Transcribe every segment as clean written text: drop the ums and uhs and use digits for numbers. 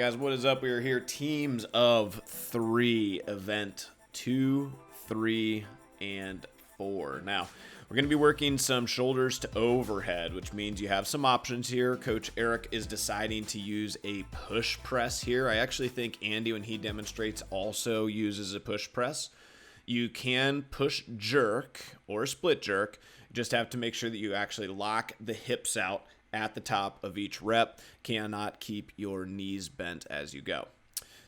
guys, what is up? We are here, teams of 3, event 2, 3, and 4. Now, we're going to be working some shoulders to overhead, which means you have some options here. Coach Eric is deciding to use a push press here. I actually think Andy, when he demonstrates, also uses a push press. You can push jerk or split jerk. You just have to make sure that you actually lock the hips out at the top of each rep. Cannot keep your knees bent as you go.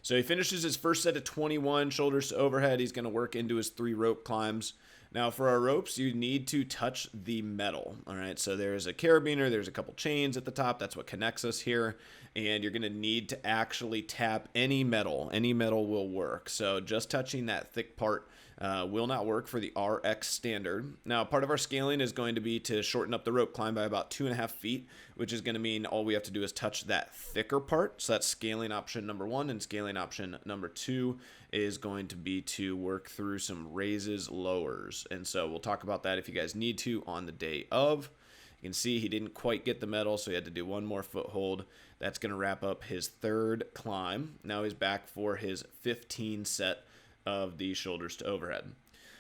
So he finishes his first set of 21 shoulders to overhead. He's going to work into his 3 rope climbs. Now for our ropes, you need to touch the metal. All right, so there's a carabiner, there's a couple chains at the top. That's what connects us here. And you're going to need to actually tap any metal. Any metal will work. So just touching that thick part will not work for the RX standard. Now, part of our scaling is going to be to shorten up the rope climb by about 2.5 feet, which is going to mean all we have to do is touch that thicker part. So that's scaling option number 1, and scaling option number 2 is going to be to work through some raises, lowers. And so we'll talk about that if you guys need to on the day of. You can see he didn't quite get the metal, so he had to do one more foothold. That's going to wrap up his 3rd climb. Now he's back for his 15 set of the shoulders to overhead.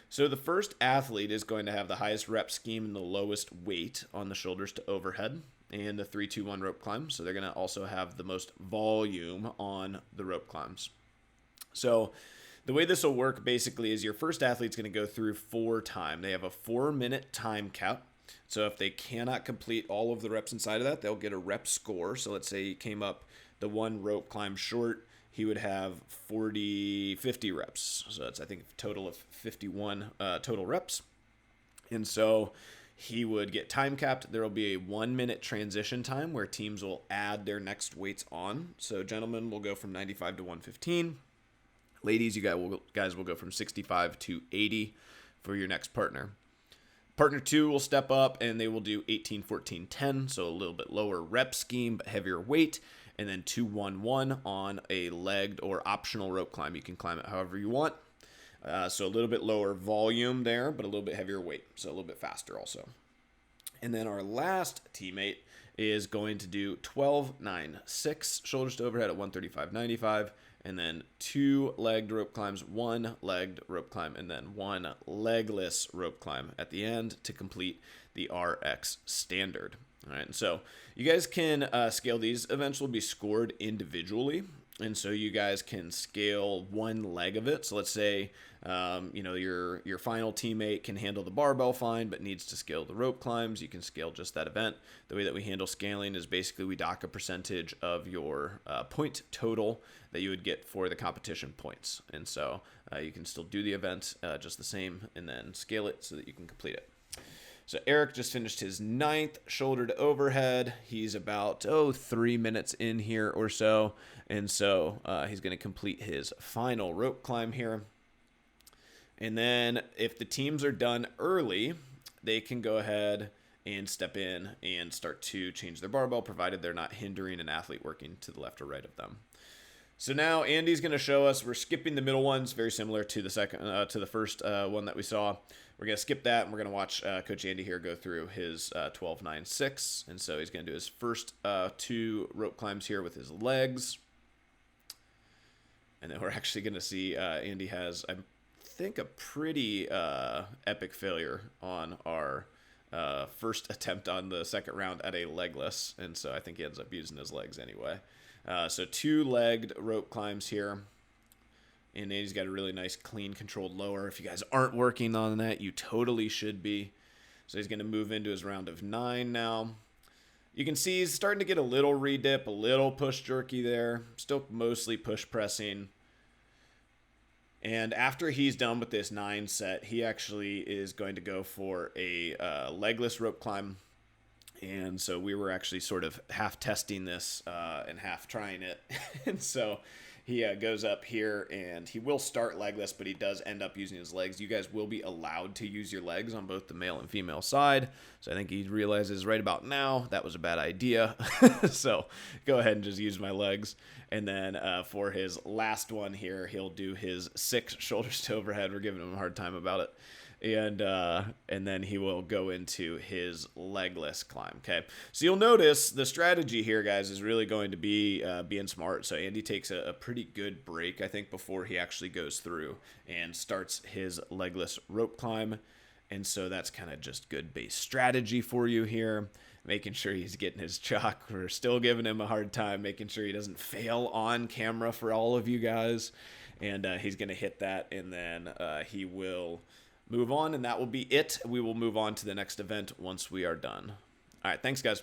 So the first athlete is going to have the highest rep scheme and the lowest weight on the shoulders to overhead and the 3-2-1 rope climb. So they're going to also have the most volume on the rope climbs. So the way this will work basically is your first athlete's going to go through 4 times. They have a 4-minute time cap. So if they cannot complete all of the reps inside of that, they'll get a rep score. So let's say he came up the 1 rope climb short, he would have 50 reps. So it's, I think, a total of 51 total reps. And so he would get time capped. There will be a 1-minute transition time where teams will add their next weights on. So gentlemen will go from 95 to 115. Ladies, you guys will go from 65 to 80 for your next partner. Partner 2 will step up and they will do 18, 14, 10. So a little bit lower rep scheme, but heavier weight. And then 2-1-1 on a legged or optional rope climb. You can climb it however you want. So a little bit lower volume there, but a little bit heavier weight. So a little bit faster also. And then our last teammate is going to do 12-9-6 shoulders to overhead at 135.95. And then 2 legged rope climbs, 1 legged rope climb, and then 1 legless rope climb at the end to complete the RX standard. All right, and so you guys can scale these. Events will be scored individually, and so you guys can scale 1 leg of it. So let's say your final teammate can handle the barbell fine, but needs to scale the rope climbs. You can scale just that event. The way that we handle scaling is basically we dock a percentage of your point total that you would get for the competition points, and so you can still do the event just the same, and then scale it so that you can complete it. So Eric just finished his 9th shoulder to overhead. He's about 3 minutes in here or so. And so he's going to complete his final rope climb here. And then if the teams are done early, they can go ahead and step in and start to change their barbell, provided they're not hindering an athlete working to the left or right of them. So now Andy's going to show us, we're skipping the middle ones, very similar to the first one that we saw. We're going to skip that, and we're going to watch Coach Andy here go through his 12-9-6. And so he's going to do his first 2 rope climbs here with his legs. And then we're actually going to see Andy has, I think, a pretty epic failure on our first attempt on the second round at a legless. And so I think he ends up using his legs anyway. So 2 legged rope climbs here. And Andy's got a really nice, clean, controlled lower. If you guys aren't working on that, you totally should be. So he's going to move into his round of 9 now. You can see he's starting to get a little redip, a little push jerky there. Still mostly push pressing. And after he's done with this 9 set, he actually is going to go for a legless rope climb. And so we were actually sort of half testing this and half trying it. And so he goes up here, and he will start legless, but he does end up using his legs. You guys will be allowed to use your legs on both the male and female side. So I think he realizes right about now that was a bad idea. So go ahead and just use my legs. And then for his last one here, he'll do his 6 shoulders to overhead. We're giving him a hard time about it. and then he will go into his legless climb. Okay, so you'll notice the strategy here, guys, is really going to be being smart. So Andy takes a pretty good break, I think, before he actually goes through and starts his legless rope climb. And so that's kind of just good base strategy for you here, making sure he's getting his chalk. We're still giving him a hard time, making sure he doesn't fail on camera for all of you guys. And he's going to hit that, and then he will move on, and that will be it. We will move on to the next event once we are done. All right, thanks, guys.